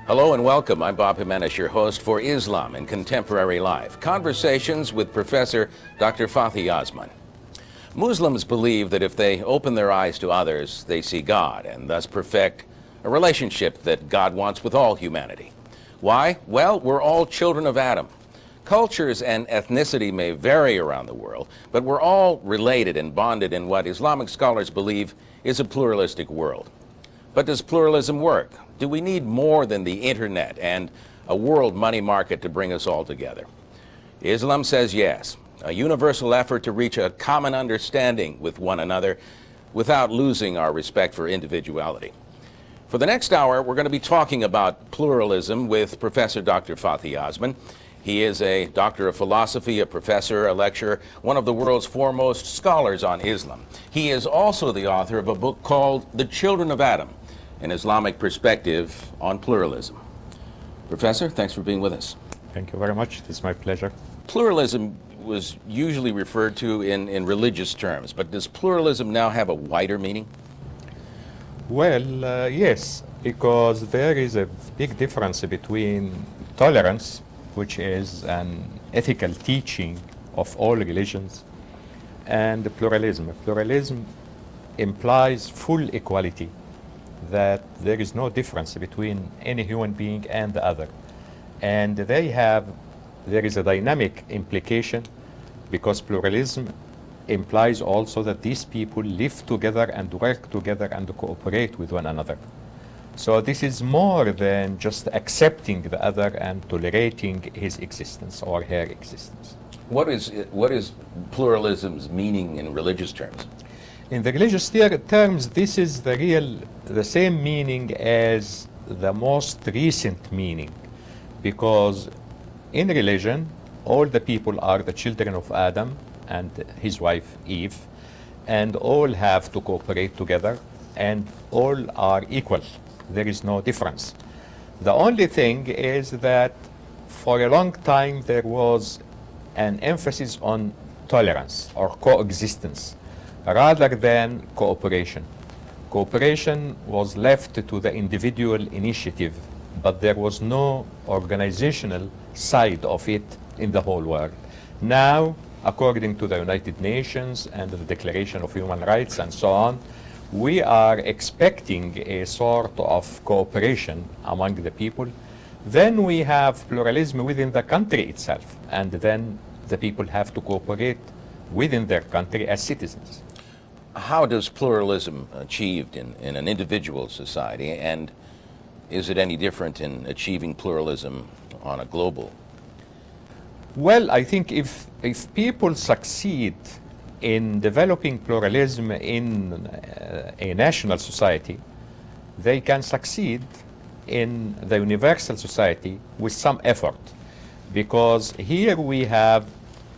Hello and welcome. I'm Bob Jimenez, your host for Islam in Contemporary Life. Conversations with Professor Dr. Fathi Osman. Muslims believe that if they open their eyes to others, they see God and thus perfect a relationship that God wants with all humanity. Why? Well, we're all children of Adam. Cultures and ethnicity may vary around the world, but we're all related and bonded in what Islamic scholars believe is a pluralistic world. But does pluralism work? Do we need more than the internet and a world money market to bring us all together? Islam says yes, a universal effort to reach a common understanding with one another without losing our respect for individuality. For the next hour, we're going to be talking about pluralism with Professor Dr. Fathi Osman. He is a doctor of philosophy, a professor, a lecturer, one of the world's foremost scholars on Islam. He is also the author of a book called The Children of Adam, an Islamic perspective on pluralism. Professor, thanks for being with us. Thank you very much. It's my pleasure. Pluralism was usually referred to in religious terms, but does pluralism now have a wider meaning? Well, yes, because there is a big difference between tolerance, which is an ethical teaching of all religions, and pluralism. Pluralism implies full equality, that there is no difference between any human being and the other. And there is a dynamic implication, because pluralism implies also that these people live together and work together and cooperate with one another. So this is more than just accepting the other and tolerating his existence or her existence. What is pluralism's meaning in religious terms? In the religious terms, this is the same meaning as the most recent meaning, because in religion, all the people are the children of Adam and his wife Eve, and all have to cooperate together, and all are equal. There is no difference. The only thing is that for a long time there was an emphasis on tolerance or coexistence rather than cooperation. Cooperation was left to the individual initiative, but there was no organizational side of it in the whole world. Now, according to the United Nations and the Declaration of Human Rights and so on, we are expecting a sort of cooperation among the people. Then we have pluralism within the country itself, and then the people have to cooperate within their country as citizens. How does pluralism achieved in an individual society, and is it any different in achieving pluralism on a global? Well, I think if people succeed in developing pluralism in a national society, they can succeed in the universal society with some effort. Because here we have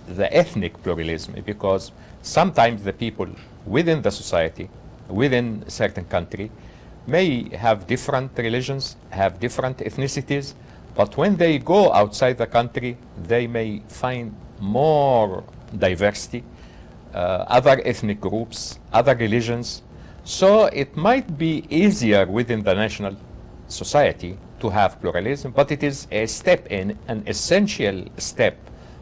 the ethnic pluralism, because sometimes the people within the society, within a certain country, may have different religions, have different ethnicities, but when they go outside the country, they may find more diversity, other ethnic groups, other religions. So it might be easier within the national society to have pluralism, but it is a step in, an essential step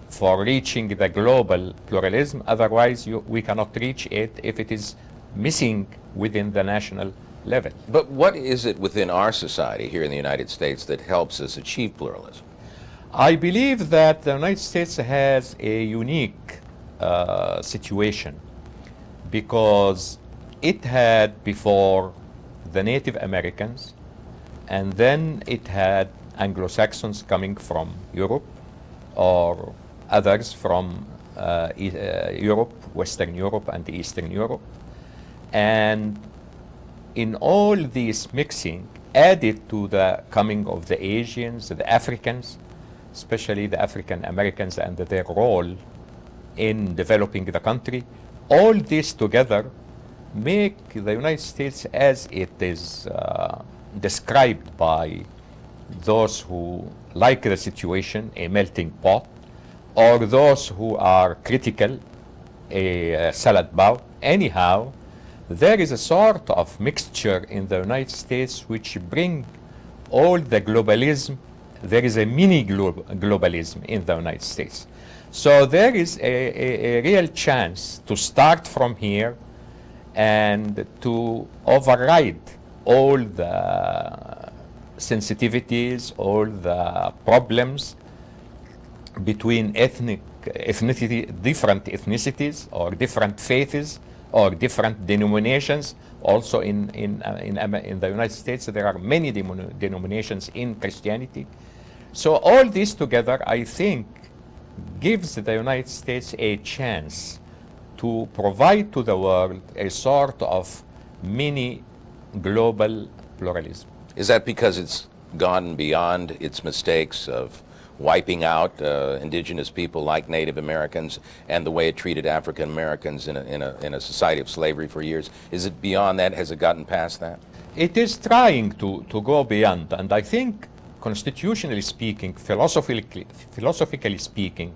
for reaching the global pluralism. Otherwise, we cannot reach it if it is missing within the national level. But what is it within our society here in the United States that helps us achieve pluralism? I believe that the United States has a unique situation, because it had before the Native Americans, and then it had Anglo-Saxons coming from Europe or others from Europe, Western Europe and Eastern Europe. And in all these mixing, added to the coming of the Asians, the Africans, especially the African Americans and their role in developing the country, all this together make the United States as it is described by those who like the situation, a melting pot, or those who are critical, a salad bowl. Anyhow, there is a sort of mixture in the United States which bring all the globalism, there is a mini globalism in the United States. So there is a real chance to start from here and to override all the sensitivities, all the problems between different ethnicities or different faiths or different denominations. Also in the United States, there are many denominations in Christianity. So all this together, I think, gives the United States a chance to provide to the world a sort of mini global pluralism. Is that because it's gone beyond its mistakes of wiping out indigenous people like Native Americans and the way it treated African Americans in a society of slavery for years? Is it beyond that? Has it gotten past that? It is trying to go beyond, and I think constitutionally speaking, philosophically speaking,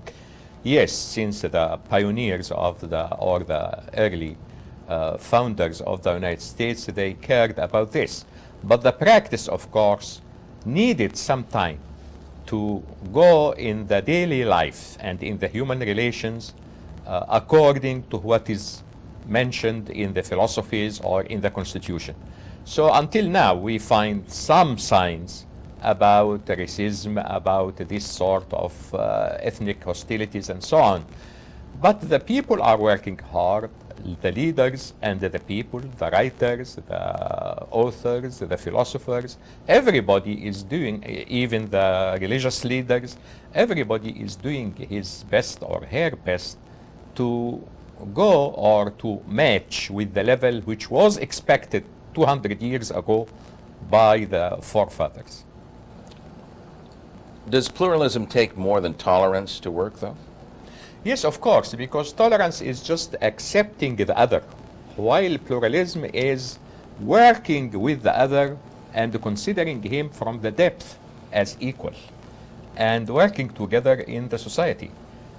yes, since the pioneers of the early founders of the United States, they cared about this. But the practice, of course, needed some time to go in the daily life and in the human relations according to what is mentioned in the philosophies or in the Constitution. So until now, we find some signs about racism, about this sort of ethnic hostilities and so on. But the people are working hard, the leaders and the people, the writers, the authors, the philosophers, everybody is doing, even the religious leaders, everybody is doing his best or her best to go or to match with the level which was expected 200 years ago by the forefathers. Does pluralism take more than tolerance to work, though? Yes, of course, because tolerance is just accepting the other, while pluralism is working with the other and considering him from the depth as equal and working together in the society.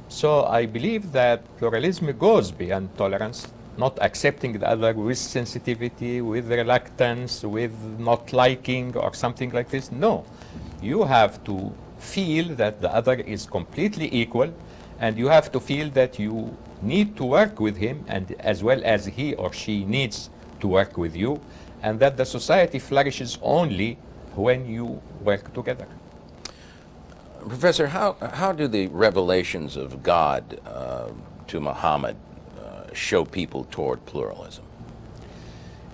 So I believe that pluralism goes beyond tolerance, not accepting the other with sensitivity, with reluctance, with not liking or something like this. No, you have to feel that the other is completely equal, and you have to feel that you need to work with him, and as well as he or she needs to work with you, and that the society flourishes only when you work together. Professor, how do the revelations of God to Muhammad show people toward pluralism?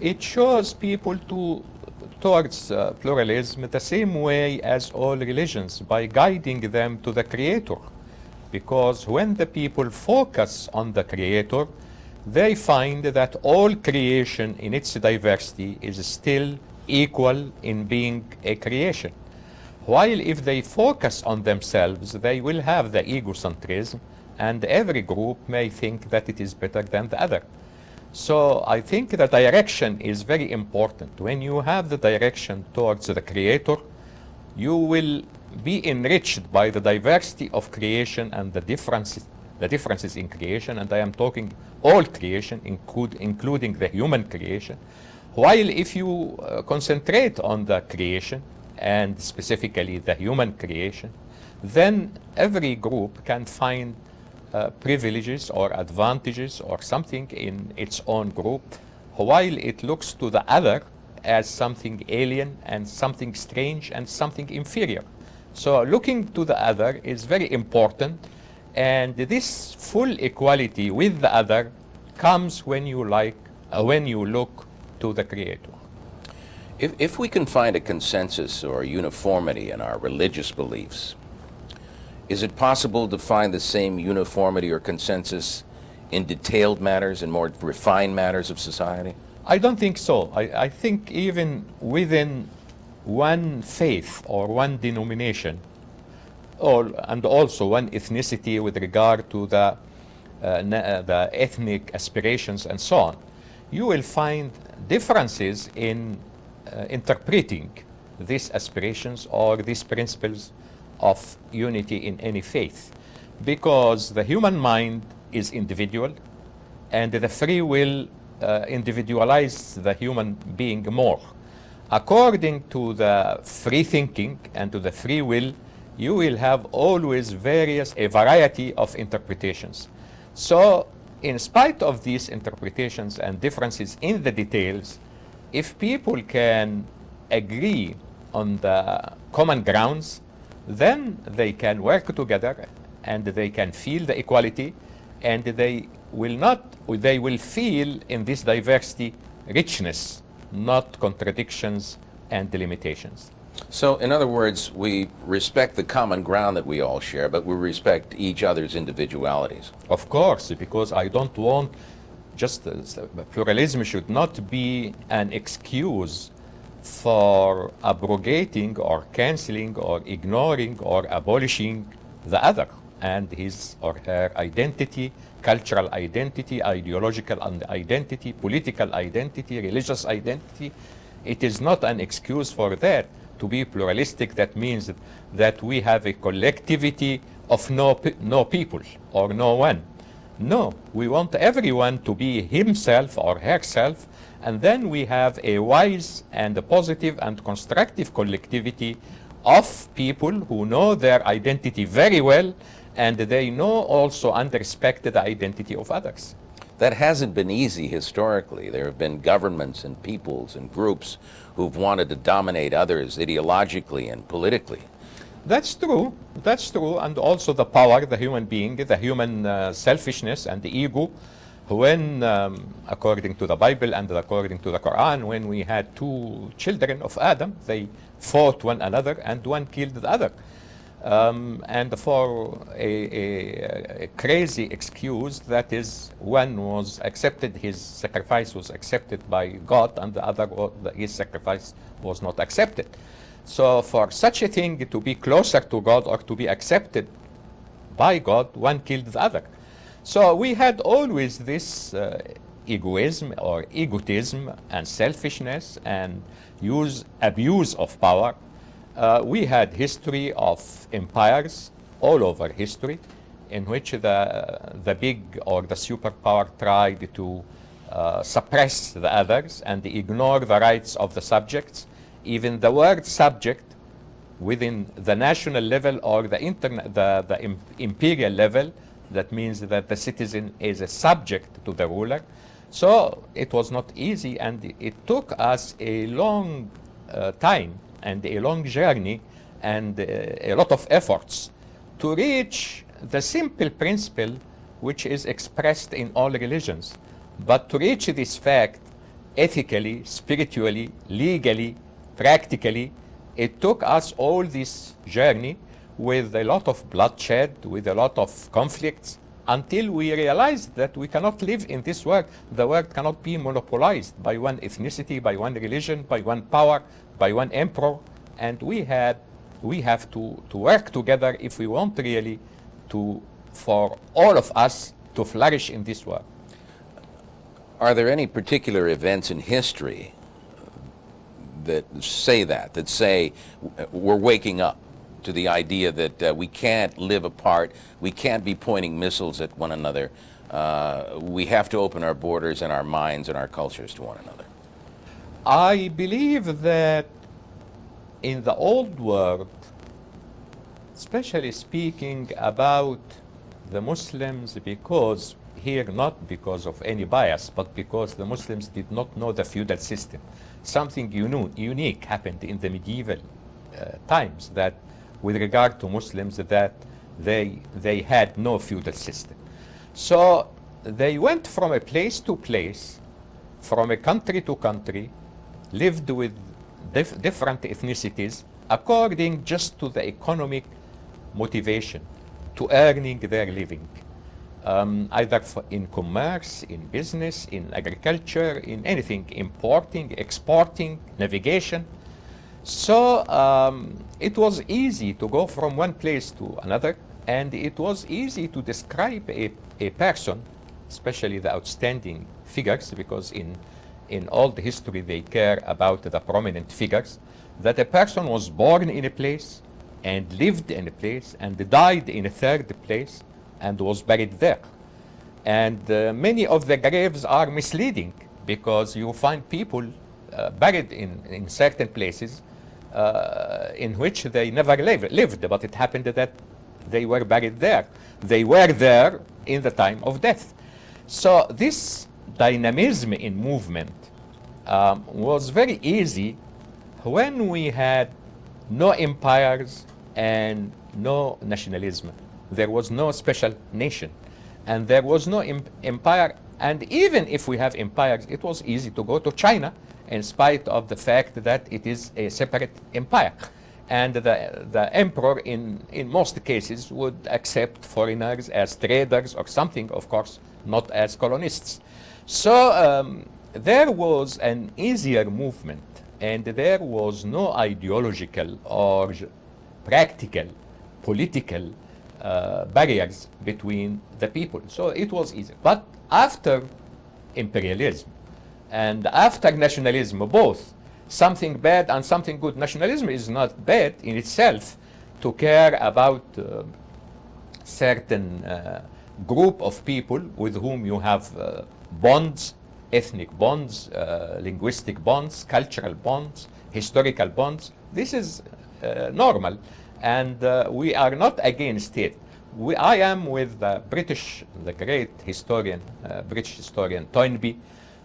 It shows people towards pluralism the same way as all religions, by guiding them to the Creator. Because when the people focus on the Creator, they find that all creation in its diversity is still equal in being a creation. While if they focus on themselves, they will have the egocentrism, and every group may think that it is better than the other. So I think the direction is very important. When you have the direction towards the Creator, you will be enriched by the diversity of creation and the differences in creation, and I am talking all creation, including the human creation. While if you concentrate on the creation, and specifically the human creation, then every group can find privileges or advantages or something in its own group, while it looks to the other as something alien and something strange and something inferior. So looking to the other is very important, and this full equality with the other comes when you look to the Creator. If we can find a consensus or uniformity in our religious beliefs, is it possible to find the same uniformity or consensus in detailed matters and more refined matters of society? I don't think so. I think even within one faith or one denomination, and also one ethnicity with regard to the ethnic aspirations and so on, you will find differences in interpreting these aspirations or these principles of unity in any faith, because the human mind is individual, and the free will individualizes the human being more. according to the free thinking and to the free will, you will have always a variety of interpretations. So, in spite of these interpretations and differences in the details, if people can agree on the common grounds, then they can work together and they can feel the equality, and they will feel in this diversity richness, not contradictions and limitations. So, in other words, we respect the common ground that we all share, but we respect each other's individualities. Of course, because I don't want pluralism should not be an excuse for abrogating or canceling or ignoring or abolishing the other and his or her identity, cultural identity, ideological identity, political identity, religious identity. It is not an excuse for that. To be pluralistic, that means that we have a collectivity of no people or no one. No, we want everyone to be himself or herself, and then we have a wise and a positive and constructive collectivity of people who know their identity very well, and they know also and respect the identity of others. That hasn't been easy historically. There have been governments and peoples and groups who've wanted to dominate others ideologically and politically. That's true. That's true. And also the power, the human being, the human selfishness and the ego. When, according to the Bible and according to the Quran, when we had two children of Adam, they fought one another and one killed the other. And for a crazy excuse, that is, one was accepted, his sacrifice was accepted by God, and the other, his sacrifice was not accepted. So for such a thing to be closer to God or to be accepted by God, one killed the other. So we had always this egoism or egotism and selfishness and abuse of power. We had history of empires all over history in which the big or the superpower tried to suppress the others and ignore the rights of the subjects. Even the word subject within the national level or the imperial level, that means that the citizen is a subject to the ruler. So it was not easy, and it took us a long time and a long journey and a lot of efforts to reach the simple principle which is expressed in all religions. But to reach this fact ethically, spiritually, legally, practically, it took us all this journey with a lot of bloodshed, with a lot of conflicts, until we realized that we cannot live in this world. The world cannot be monopolized by one ethnicity, by one religion, by one power, by one emperor, and we have to work together if we want really for all of us to flourish in this world. Are there any particular events in history that say we're waking up to the idea that we can't live apart, we can't be pointing missiles at one another, we have to open our borders and our minds and our cultures to one another? I believe that in the old world, especially speaking about the Muslims, because here not because of any bias, but because the Muslims did not know the feudal system. Something unique happened in the medieval times, that with regard to Muslims, that they had no feudal system. So they went from a place to place, from a country to country, lived with different ethnicities according just to the economic motivation, to earning their living, either in commerce, in business, in agriculture, in anything, importing, exporting, navigation. So it was easy to go from one place to another, and it was easy to describe a person, especially the outstanding figures, because in all the history they care about the prominent figures, that a person was born in a place and lived in a place and died in a third place and was buried there. And many of the graves are misleading, because you find people buried in certain places in which they never lived, but it happened that they were buried there. They were there in the time of death. So this dynamism in movement was very easy when we had no empires and no nationalism. There was no special nation, and there was no empire. And even if we have empires, it was easy to go to China in spite of the fact that it is a separate empire. And the emperor, in most cases, would accept foreigners as traders or something, of course, not as colonists. So there was an easier movement, and there was no ideological or practical, political barriers between the people. So it was easy. But after imperialism and after nationalism, both, something bad and something good. Nationalism is not bad in itself to care about certain group of people with whom you have bonds, ethnic bonds, linguistic bonds, cultural bonds, historical bonds. This is normal, and we are not against it. I am with the great historian, British historian Toynbee,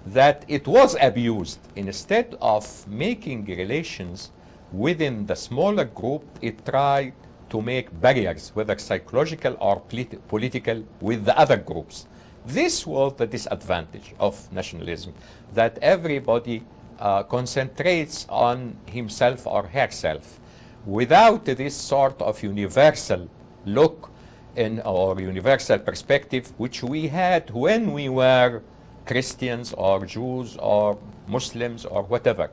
that it was abused. Instead of making relations within the smaller group, it tried to make barriers, whether psychological or political, with the other groups. This was the disadvantage of nationalism, that everybody concentrates on himself or herself without this sort of universal look or universal perspective, which we had when we were Christians or Jews or Muslims or whatever,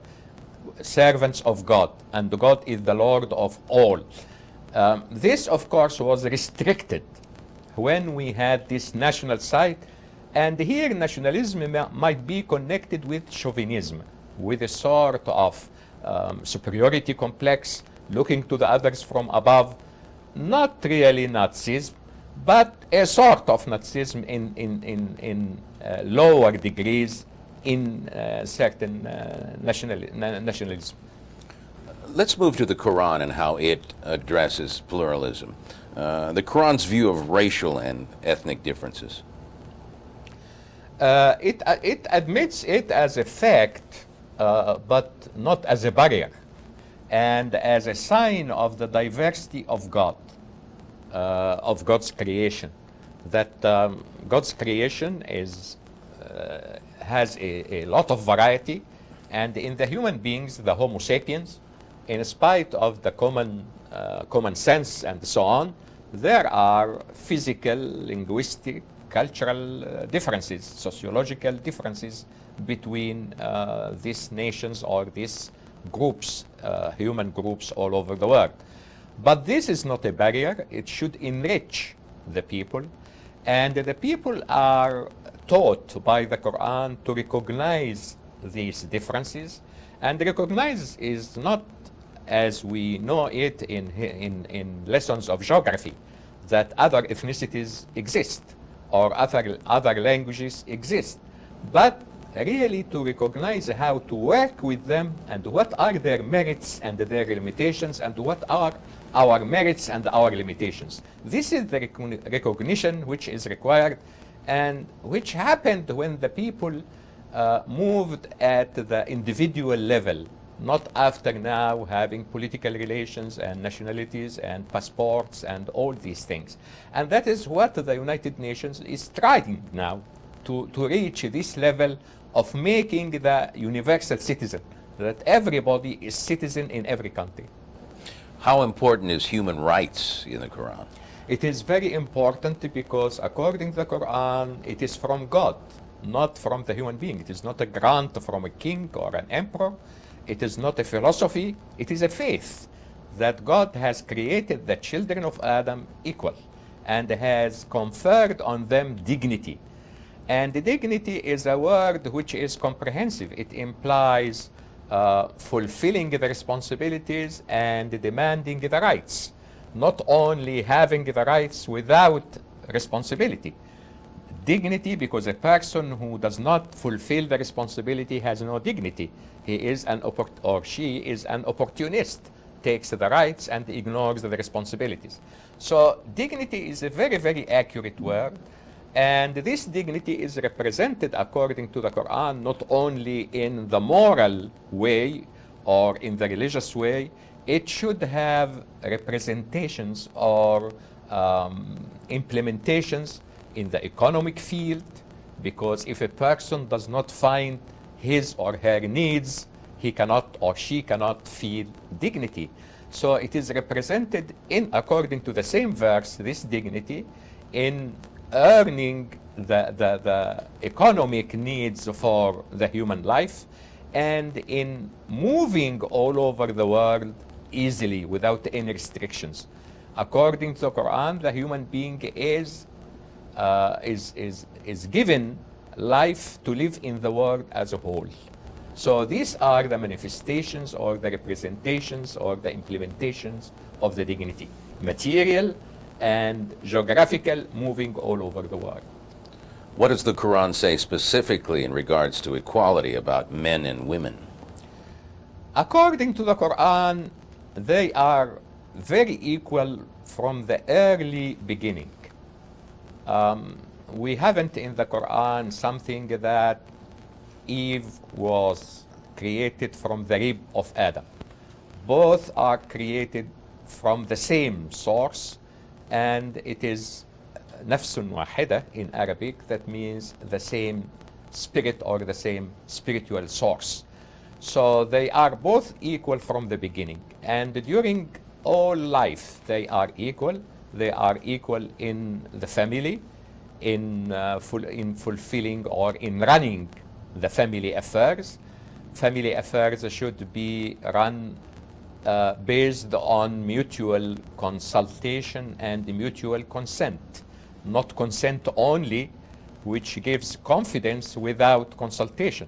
servants of God, and God is the Lord of all. This, of course, was restricted when we had this national side, and here nationalism might be connected with chauvinism, with a sort of superiority complex, looking to the others from above, not really Nazism, but a sort of Nazism in lower degrees in certain nationalism. Let's move to the Quran and how it addresses pluralism. The Quran's view of racial and ethnic differences. It admits it as a fact, but not as a barrier, and as a sign of the diversity of God, of God's creation. That God's creation has a lot of variety, and in the human beings, the Homo sapiens, in spite of the common sense and so on, there are physical, linguistic, cultural differences, sociological differences between these nations or these groups, human groups all over the world. But this is not a barrier. It should enrich the people. And the people are taught by the Quran to recognize these differences. And recognize is not as we know it in lessons of geography, that other ethnicities exist or other languages exist, but really to recognize how to work with them and what are their merits and their limitations and what are our merits and our limitations. This is the recognition which is required and which happened when the people moved at the individual level, not after now having political relations and nationalities and passports and all these things. And that is what the United Nations is trying now to reach this level of making the universal citizen, that everybody is citizen in every country. How important is human rights in the Quran? It is very important because according to the Quran, it is from God, not from the human being. It is not a grant from a king or an emperor. It is not a philosophy. It is a faith that God has created the children of Adam equal and has conferred on them dignity. And the dignity is a word which is comprehensive. It implies fulfilling the responsibilities and demanding the rights, not only having the rights without responsibility. dignity, because a person who does not fulfill the responsibility has no dignity. He is or she is an opportunist, takes the rights and ignores the responsibilities. So dignity is a very, very accurate word. And this dignity is represented, according to the Quran, not only in the moral way or in the religious way. It should have representations or implementations in the economic field, because if a person does not find his or her needs, he cannot or she cannot feel dignity. So it is represented in, according to the same verse, this dignity in earning the economic needs for the human life, and in moving all over the world easily without any restrictions. According to the Quran, the human being is given life to live in the world as a whole. So these are the manifestations or the representations or the implementations of the dignity: material and geographical, moving all over the world. What does the Quran say specifically in regards to equality about men and women? According to the Quran, they are very equal from the early beginning. We haven't in the Quran something that Eve was created from the rib of Adam. Both are created from the same source, and it is nafsun wahida in Arabic. That means the same spirit or the same spiritual source. So they are both equal from the beginning, and during all life they are equal. They are equal in the family, in fulfilling or in running the family affairs. Family affairs should be run based on mutual consultation and mutual consent, not consent only, which gives confidence without consultation,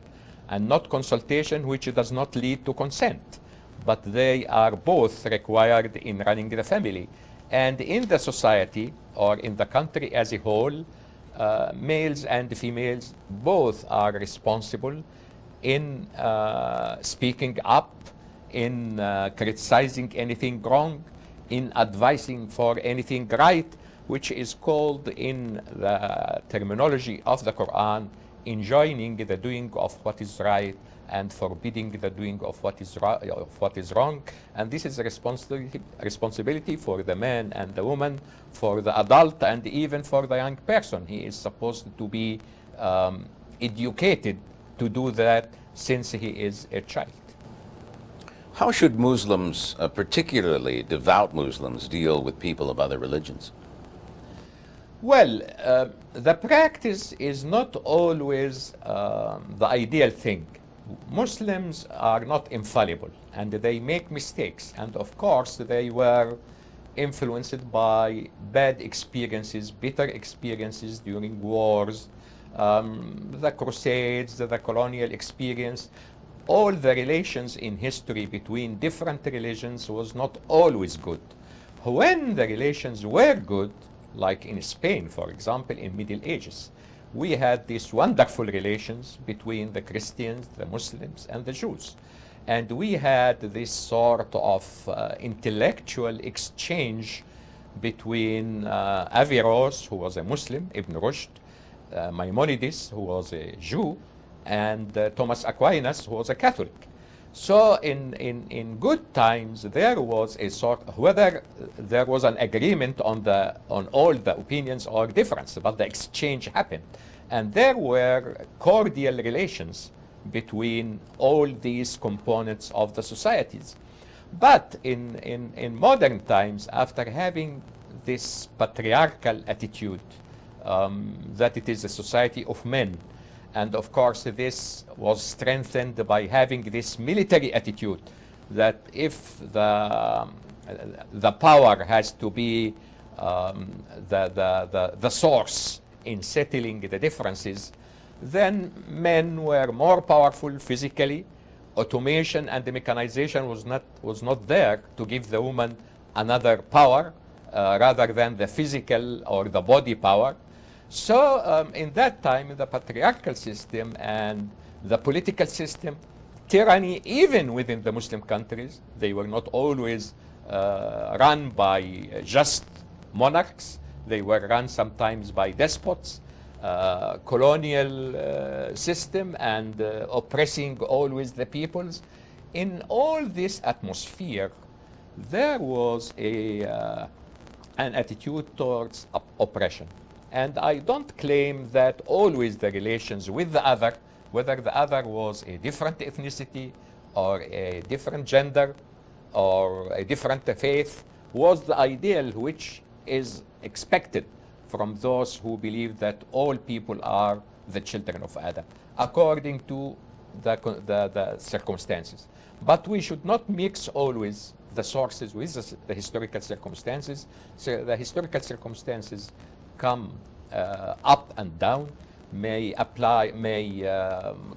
and not consultation which does not lead to consent. But they are both required in running the family. And in the society or in the country as a whole, males and females both are responsible in speaking up, in criticizing anything wrong, in advising for anything right, which is called in the terminology of the Quran, enjoining the doing of what is right and forbidding the doing of what is wrong. And this is a responsibility for the man and the woman, for the adult, and even for the young person. He is supposed to be educated to do that since he is a child. How should Muslims, particularly devout Muslims, deal with people of other religions? Well, the practice is not always the ideal thing. Muslims are not infallible, and they make mistakes, and of course they were influenced by bad experiences, bitter experiences during wars, the Crusades, the colonial experience. All the relations in history between different religions was not always good. When the relations were good, like in Spain, for example, in Middle Ages, we had these wonderful relations between the Christians, the Muslims, and the Jews. And we had this sort of intellectual exchange between Averroes, who was a Muslim, Ibn Rushd, Maimonides, who was a Jew, and Thomas Aquinas, who was a Catholic. So in good times, there was a sort, whether there was an agreement on all the opinions or difference, but the exchange happened. And there were cordial relations between all these components of the societies. But in modern times, after having this patriarchal attitude, that it is a society of men, and of course this was strengthened by having this military attitude, that if the power has to be the source in settling the differences, then men were more powerful physically. Automation and the mechanization was not there to give the woman another power rather than the physical or the body power. So in that time, the patriarchal system and the political system, tyranny, even within the Muslim countries, they were not always run by just monarchs. They were run sometimes by despots, colonial system, and oppressing always the peoples. In all this atmosphere, there was an attitude towards oppression. And I don't claim that always the relations with the other, whether the other was a different ethnicity or a different gender or a different faith, was the ideal which is expected from those who believe that all people are the children of Adam, according to the circumstances. But we should not mix always the sources with the historical circumstances. So the historical circumstances come up and down, may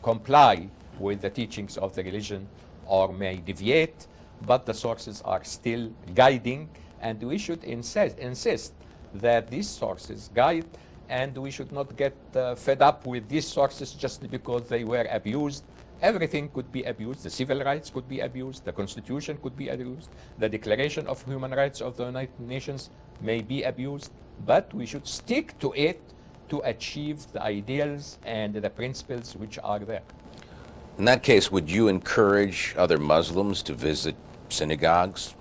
comply with the teachings of the religion or may deviate, but the sources are still guiding, and we should insist that these sources guide, and we should not get fed up with these sources just because they were abused. Everything could be abused. The civil rights could be abused. The Constitution could be abused. The Declaration of Human Rights of the United Nations may be abused, but we should stick to it to achieve the ideals and the principles which are there. In that case, would you encourage other Muslims to visit synagogues,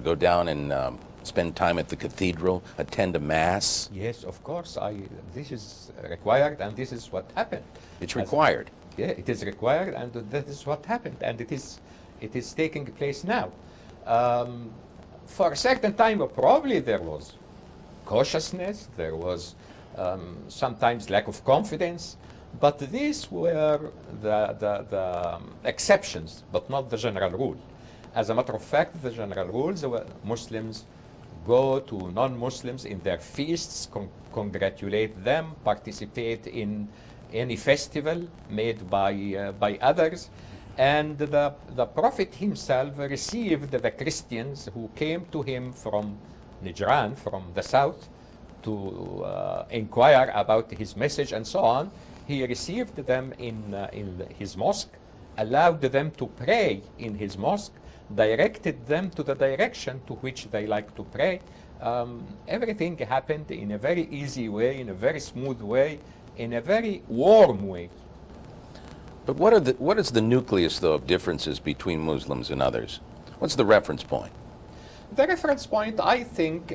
go down and spend time at the cathedral, attend a mass? Yes, of course. This is required, and this is what happened. It's required. Yeah, it is required, and that is what happened, and it is taking place now. For a certain time, probably there was cautiousness, there was sometimes lack of confidence, but these were the exceptions, but not the general rule. As a matter of fact, the general rules were Muslims go to non-Muslims in their feasts, congratulate them, participate in any festival made by others. And the Prophet himself received the Christians who came to him from Najran, from the south, to inquire about his message and so on. He received them in his mosque, allowed them to pray in his mosque, directed them to the direction to which they like to pray. Everything happened in a very easy way, in a very smooth way, in a very warm way. But what is the nucleus, though, of differences between Muslims and others? What's the reference point? The reference point, I think,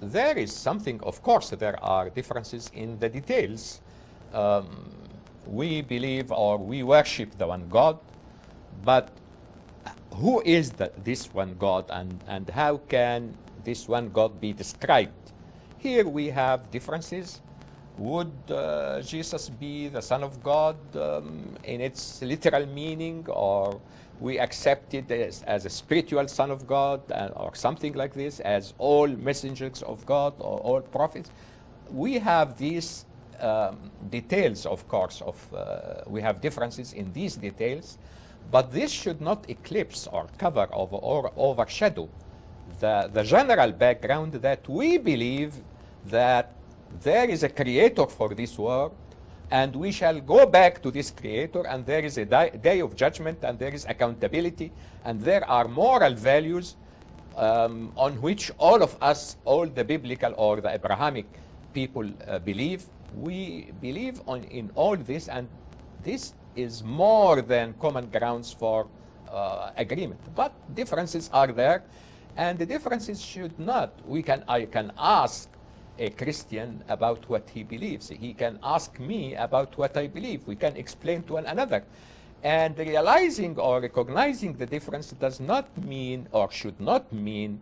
there is something, of course, there are differences in the details. We believe or we worship the one God, but who is this one God, and how can this one God be described? Here we have differences. Would Jesus be the Son of God in its literal meaning, or we accept it as a spiritual Son of God, or something like this, as all messengers of God or all prophets? We have these details, of course, we have differences in these details, but this should not eclipse or cover or overshadow the general background that we believe that there is a creator for this world, and we shall go back to this creator, and there is a day of judgment, and there is accountability, and there are moral values on which all of us, all the biblical or the Abrahamic people believe. We believe in all this, and this is more than common grounds for agreement. But differences are there, and the differences should not. I can ask a Christian about what he believes. He can ask me about what I believe. We can explain to one another. And realizing or recognizing the difference does not mean or should not mean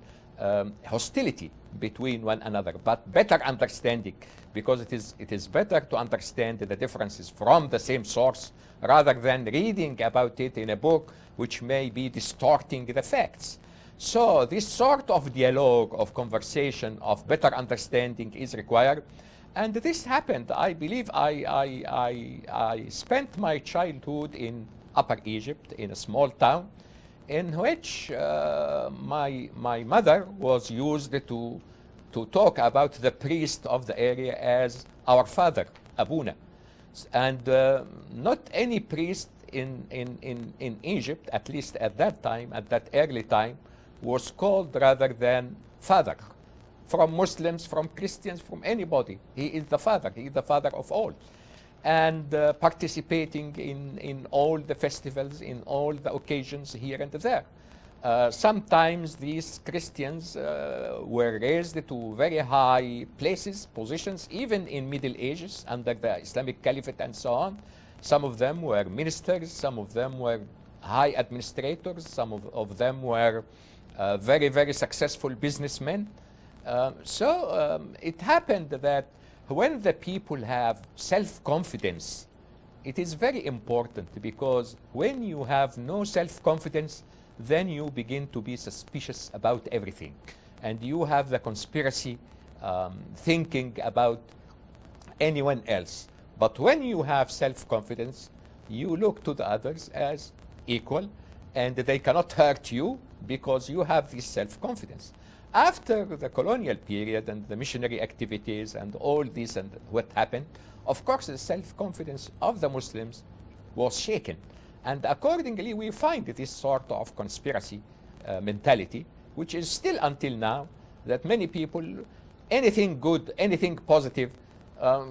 hostility between one another, but better understanding, because it is better to understand the differences from the same source rather than reading about it in a book which may be distorting the facts. So this sort of dialogue, of conversation, of better understanding is required. And this happened. I believe I spent my childhood in Upper Egypt, in a small town, in which my mother was used to to talk about the priest of the area as our father, Abuna. And not any priest in Egypt, at least at that time, at that early time, was called rather than father. From Muslims, from Christians, from anybody. He is the father. He is the father of all. And participating in all the festivals, in all the occasions here and there. Sometimes these Christians were raised to very high places, positions, even in Middle Ages under the Islamic Caliphate and so on. Some of them were ministers, some of them were high administrators, some of them were very, very successful businessmen. It happened that when the people have self-confidence, it is very important, because when you have no self-confidence, then you begin to be suspicious about everything. And you have the conspiracy thinking about anyone else. But when you have self-confidence, you look to the others as equal, and they cannot hurt you because you have this self-confidence. After the colonial period and the missionary activities and all this and what happened, of course the self-confidence of the Muslims was shaken. And accordingly, we find this sort of conspiracy mentality, which is still until now, that many people, anything good, anything positive,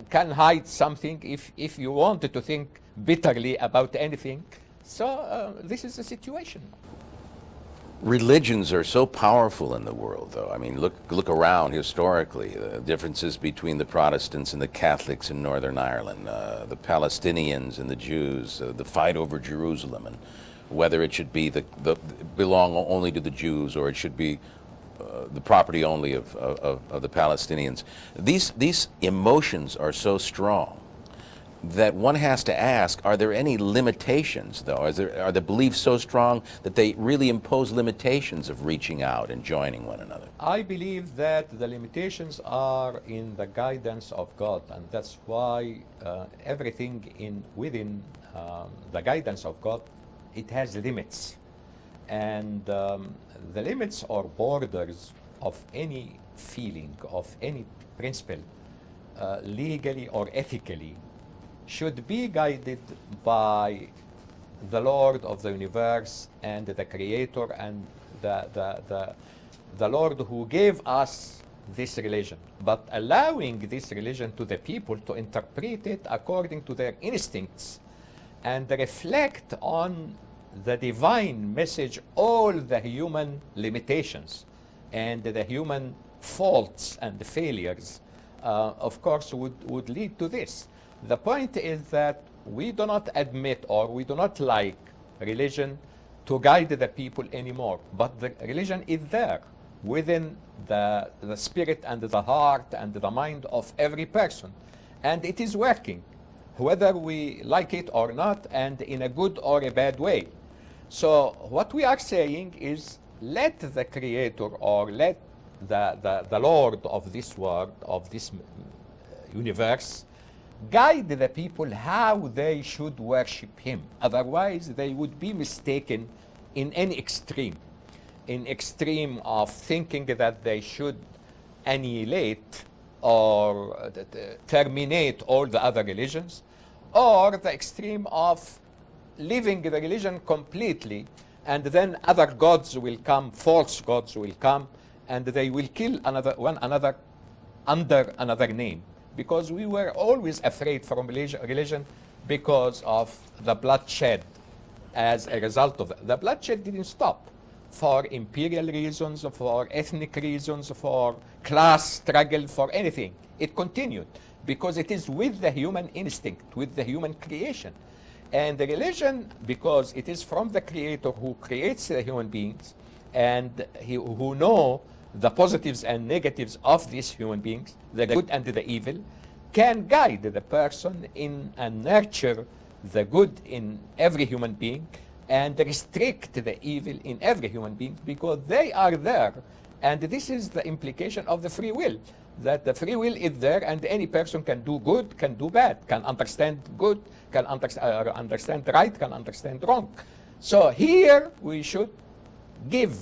can hide something if you wanted to think bitterly about anything. So this is the situation. Religions are so powerful in the world, though. I mean, look around historically. The differences between the Protestants and the Catholics in Northern Ireland, the Palestinians and the Jews, the fight over Jerusalem, and whether it should be belong only to the Jews or it should be the property only of the Palestinians. These emotions are so strong that one has to ask, are there any limitations, though? Are the beliefs so strong that they really impose limitations of reaching out and joining one another? I believe that the limitations are in the guidance of God, and that's why everything within the guidance of God, it has limits. And the limits or borders of any feeling, of any principle, legally or ethically, should be guided by the Lord of the universe and the Creator and the Lord who gave us this religion, but allowing this religion to the people to interpret it according to their instincts and reflect on the divine message all the human limitations and the human faults and failures, of course, would lead to this. The point is that we do not admit or we do not like religion to guide the people anymore, but the religion is there within the spirit and the heart and the mind of every person, and it is working, whether we like it or not, and in a good or a bad way. So what we are saying is, let the Creator or let the Lord of this world, of this universe, guide the people how they should worship Him. Otherwise, they would be mistaken in any extreme. In extreme of thinking that they should annihilate or terminate all the other religions, or the extreme of leaving the religion completely, and then other gods will come, false gods will come, and they will kill one another under another name. Because we were always afraid from religion because of the bloodshed as a result of it. The bloodshed didn't stop for imperial reasons, for ethnic reasons, for class struggle, for anything. It continued because it is with the human instinct, with the human creation. And the religion, because it is from the Creator who creates the human beings and who know the positives and negatives of these human beings, the good and the evil, can guide the person in and nurture the good in every human being and restrict the evil in every human being, because they are there. And this is the implication of the free will, that the free will is there and any person can do good, can do bad, can understand good, can understand right, can understand wrong. So here we should give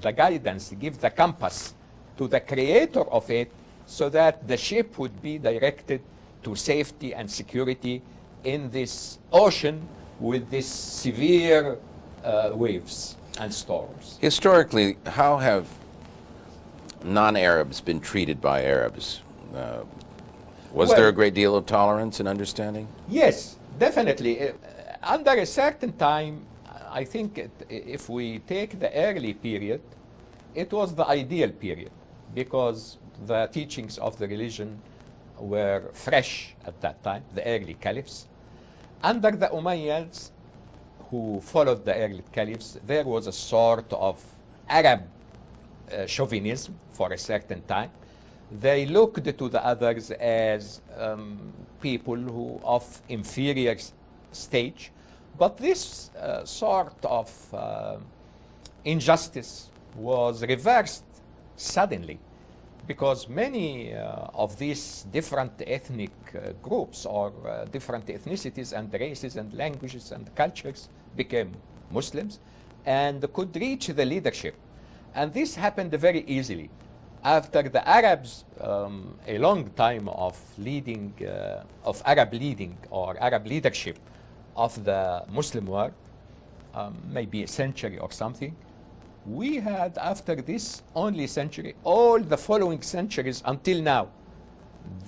the guidance, give the compass to the creator of it, so that the ship would be directed to safety and security in this ocean with these severe waves and storms. Historically, how have non-Arabs been treated by Arabs? Was Well- there a great deal of tolerance and understanding? Yes, definitely. Under a certain time, I think if we take the early period, it was the ideal period because the teachings of the religion were fresh at that time, the early caliphs. Under the Umayyads, who followed the early caliphs, there was a sort of Arab chauvinism for a certain time. They looked to the others as people who of inferior stage, but this sort of injustice was reversed suddenly because many of these different ethnic groups or different ethnicities and races and languages and cultures became Muslims and could reach the leadership. And this happened very easily. After the Arabs, a long time of leading, of Arab leading or Arab leadership of the Muslim world, maybe a century or something, we had after this only century, all the following centuries until now,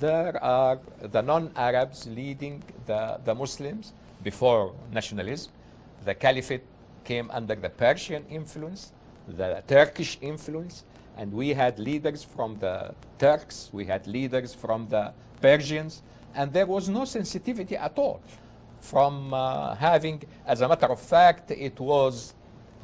there are the non-Arabs leading the Muslims before nationalism. The caliphate came under the Persian influence, the Turkish influence, and we had leaders from the Turks, we had leaders from the Persians, and there was no sensitivity at all from having, as a matter of fact, it was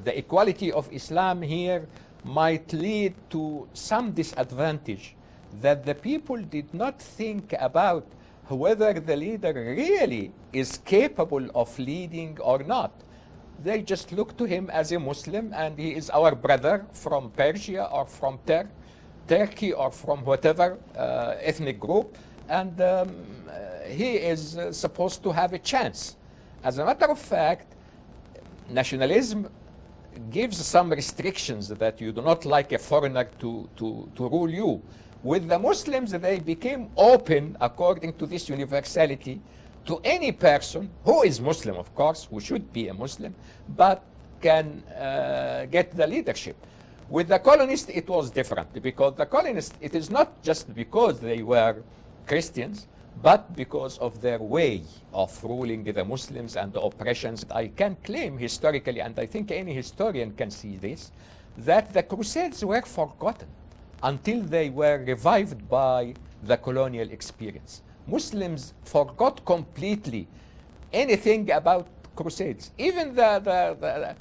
the equality of Islam here might lead to some disadvantage that the people did not think about whether the leader really is capable of leading or not. They just look to him as a Muslim and he is our brother from Persia or from Turkey or from whatever ethnic group, and he is supposed to have a chance. As a matter of fact, nationalism gives some restrictions that you do not like a foreigner to rule you. With the Muslims, they became open according to this universality to any person who is Muslim, of course, who should be a Muslim, but can get the leadership. With the colonists, it was different because the colonists, it is not just because they were Christians, but because of their way of ruling the Muslims and the oppressions. I can claim historically, and I think any historian can see this, that the Crusades were forgotten until they were revived by the colonial experience. Muslims forgot completely anything about Crusades. Even the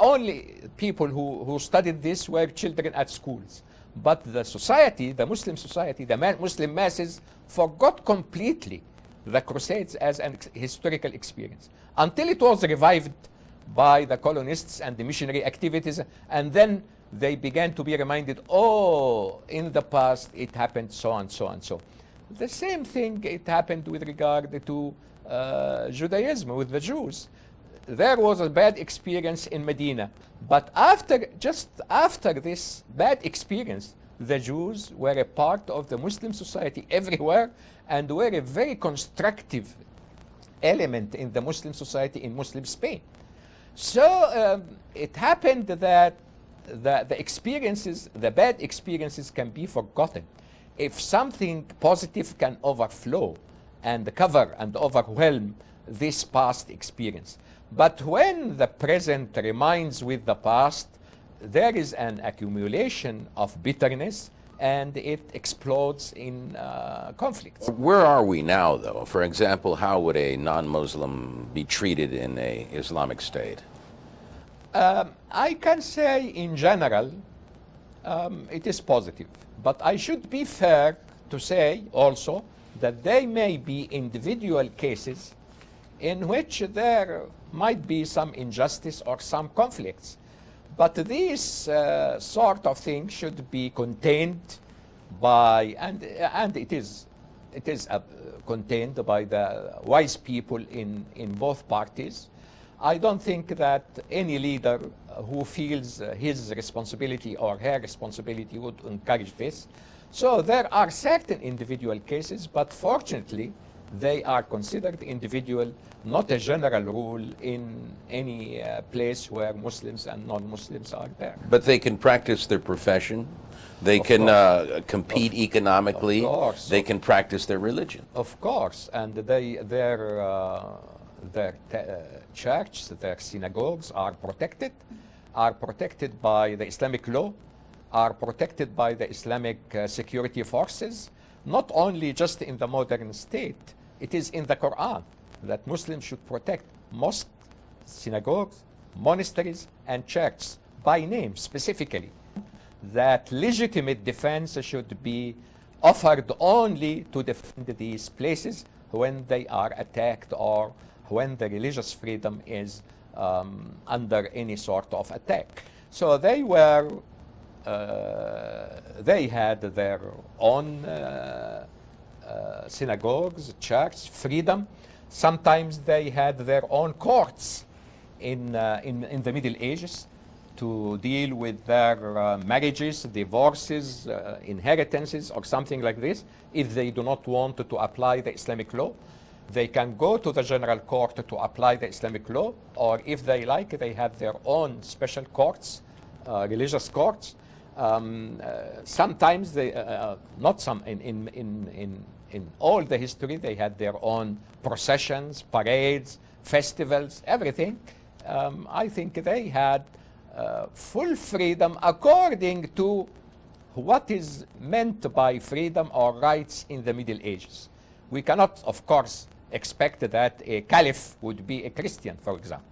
only people who studied this were children at schools. But the society, the Muslim society, the Muslim masses forgot completely the Crusades as an historical experience until it was revived by the colonists and the missionary activities, and then they began to be reminded, oh, in the past it happened so and so and so. The same thing, it happened with regard to Judaism, with the Jews. There was a bad experience in Medina, but just after this bad experience, the Jews were a part of the Muslim society everywhere and were a very constructive element in the Muslim society in Muslim Spain. So it happened that the experiences, the bad experiences, can be forgotten if something positive can overflow and cover and overwhelm this past experience. But when the present reminds with the past, there is an accumulation of bitterness and it explodes in conflicts. Where are we now, though? For example, how would a non-Muslim be treated in an Islamic state? I can say in general, it is positive. But I should be fair to say also that there may be individual cases in which there might be some injustice or some conflicts. But these sort of things should be contained by, and it is contained by the wise people in both parties. I don't think that any leader who feels his responsibility or her responsibility would encourage this. So there are certain individual cases, but fortunately, they are considered individual, not a general rule in any place where Muslims and non-Muslims are there. But they can practice their profession. They Of can course. compete economically. Of course. They can practice their religion. Of course, and their churches, their synagogues are protected by the Islamic law, are protected by the Islamic security forces, not only just in the modern state. It is in the Quran that Muslims should protect mosques, synagogues, monasteries, and churches by name specifically. That legitimate defense should be offered only to defend these places when they are attacked or when the religious freedom is under any sort of attack. So they had their own synagogues, church, freedom. Sometimes they had their own courts in the Middle Ages to deal with their marriages, divorces, inheritances, or something like this. If they do not want to apply the Islamic law, they can go to the general court to apply the Islamic law, or if they like, they have their own special courts, religious courts. Sometimes they, not some, in all the history, they had their own processions, parades, festivals, everything. I think they had full freedom according to what is meant by freedom or rights in the Middle Ages. We cannot, of course, expect that a caliph would be a Christian, for example.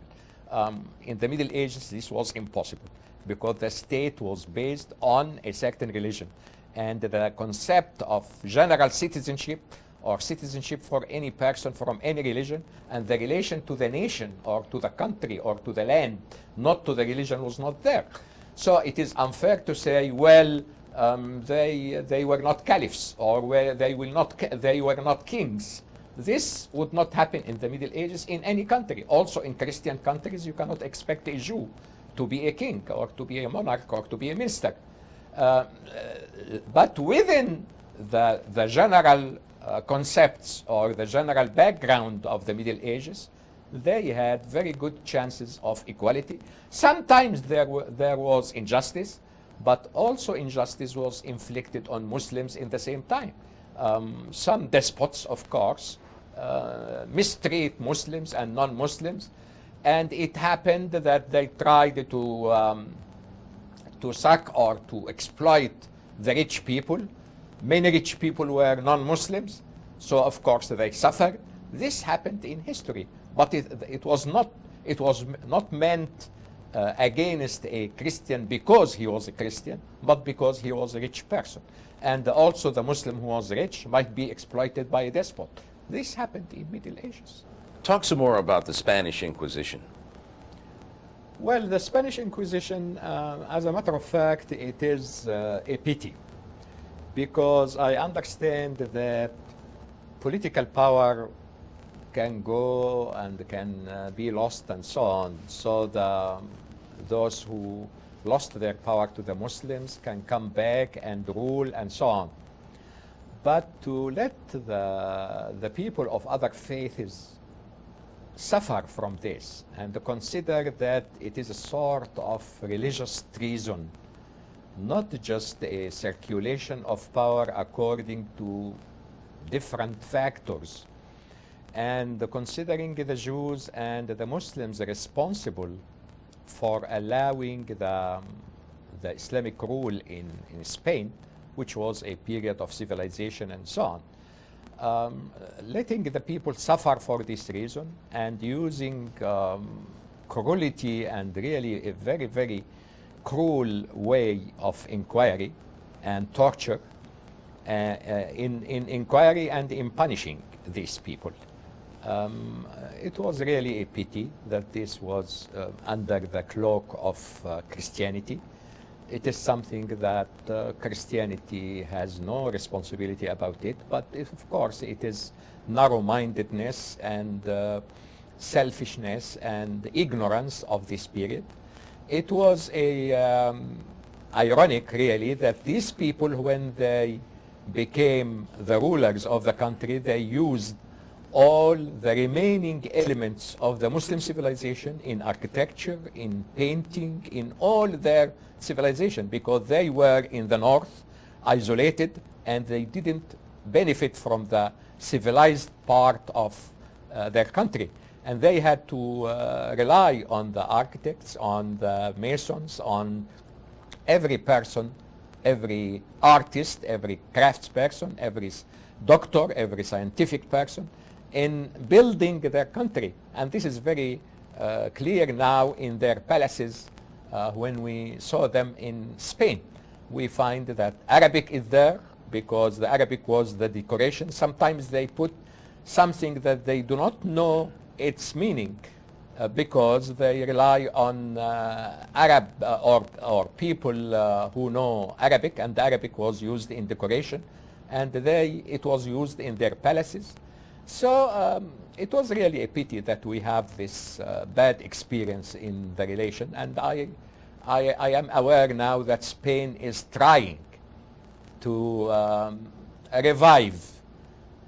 In the Middle Ages, this was impossible because the state was based on a certain religion. And the concept of general citizenship or citizenship for any person from any religion and the relation to the nation or to the country or to the land, not to the religion, was not there. So it is unfair to say, well, they were not caliphs or they were not kings. This would not happen in the Middle Ages in any country. Also in Christian countries, you cannot expect a Jew to be a king or to be a monarch or to be a minister. But within the general concepts or the general background of the Middle Ages, they had very good chances of equality. Sometimes there was injustice, but also injustice was inflicted on Muslims in the same time. Some despots, of course, mistreat Muslims and non-Muslims, and it happened that they tried to suck or to exploit the rich people. Many rich people were non-Muslims, so of course they suffered. This happened in history, but it was not meant against a Christian because he was a Christian, but because he was a rich person. And also the Muslim who was rich might be exploited by a despot. This happened in Middle Ages. Talk some more about the Spanish Inquisition. Well, the Spanish Inquisition, as a matter of fact, it is a pity, because I understand that political power can go and can be lost and so on. So those who lost their power to the Muslims can come back and rule and so on. But to let the people of other faiths suffer from this and to consider that it is a sort of religious treason, not just a circulation of power according to different factors, and considering the Jews and the Muslims responsible for allowing the Islamic rule in Spain, which was a period of civilization and so on, letting the people suffer for this reason and using cruelty and really a very, very cruel way of inquiry and torture in inquiry and in punishing these people. It was really a pity that this was under the cloak of Christianity. It is something that Christianity has no responsibility about it, but of course it is narrow-mindedness and selfishness and ignorance of this period. it was ironic, really, that these people, when they became the rulers of the country, they used all the remaining elements of the Muslim civilization in architecture, in painting, in all their civilization, because they were in the north, isolated, and they didn't benefit from the civilized part of their country. And they had to rely on the architects, on the masons, on every person, every artist, every craftsperson, every doctor, every scientific person in building their country. And this is very clear now in their palaces. When we saw them in Spain, we find that Arabic is there because the Arabic was the decoration. Sometimes they put something that they do not know its meaning because they rely on Arab or people who know Arabic, and Arabic was used in decoration, and it was used in their palaces. So it was really a pity that we have this bad experience in the relation, and I am aware now that Spain is trying to revive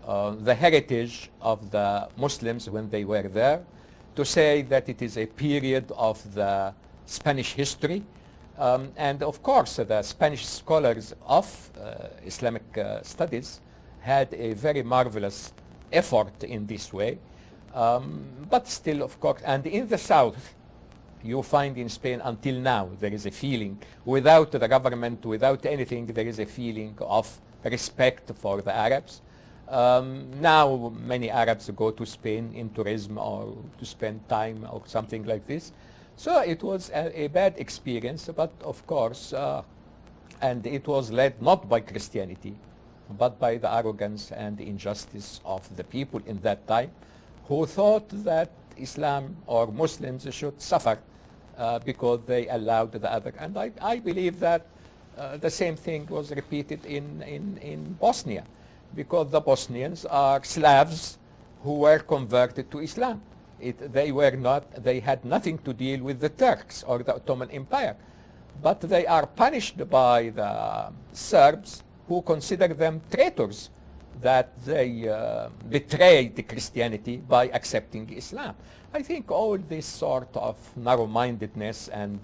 the heritage of the Muslims when they were there, to say that it is a period of the Spanish history. And of course, the Spanish scholars of Islamic studies had a very marvelous effort in this way. But still, of course, and in the south, you find in Spain until now, there is a feeling, without the government, without anything, there is a feeling of respect for the Arabs. Now many Arabs go to Spain in tourism or to spend time or something like this. So it was a bad experience, but of course, and it was led not by Christianity, but by the arrogance and the injustice of the people in that time, who thought that Islam or Muslims should suffer because they allowed the other. And I believe that the same thing was repeated in Bosnia, because the Bosnians are Slavs who were converted to Islam. They had nothing to deal with the Turks or the Ottoman Empire, but they are punished by the Serbs, who consider them traitors, that they betrayed Christianity by accepting Islam. I think all this sort of narrow-mindedness and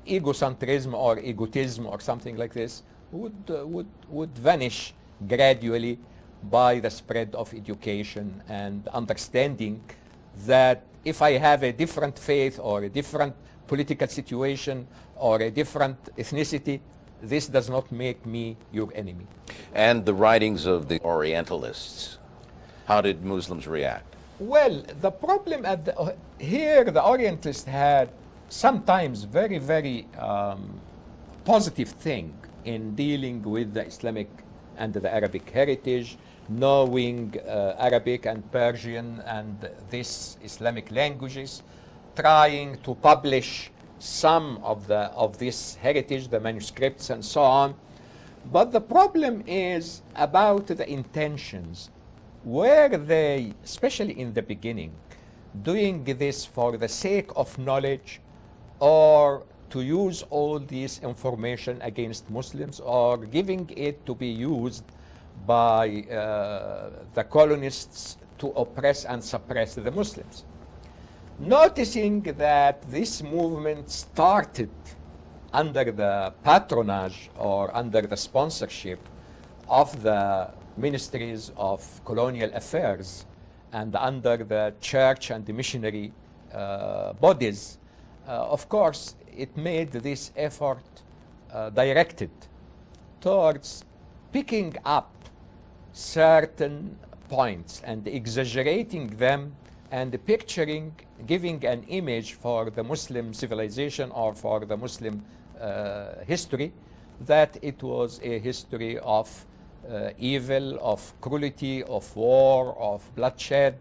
egocentrism or egotism or something like this would vanish gradually by the spread of education and understanding that if I have a different faith or a different political situation or a different ethnicity, this does not make me your enemy. And the writings of the Orientalists, how did Muslims react? Well, the problem here, the Orientalists had sometimes very, very positive thing in dealing with the Islamic and the Arabic heritage, knowing Arabic and Persian and these Islamic languages, trying to publish some of this heritage, the manuscripts and so on. But the problem is about the intentions. Were they, especially in the beginning, doing this for the sake of knowledge, or to use all this information against Muslims, or giving it to be used by the colonists to oppress and suppress the Muslims? Noticing that this movement started under the patronage or under the sponsorship of the ministries of colonial affairs and under the church and the missionary bodies, of course, it made this effort directed towards picking up certain points and exaggerating them and picturing, giving an image for the Muslim civilization or for the Muslim history, that it was a history of evil, of cruelty, of war, of bloodshed.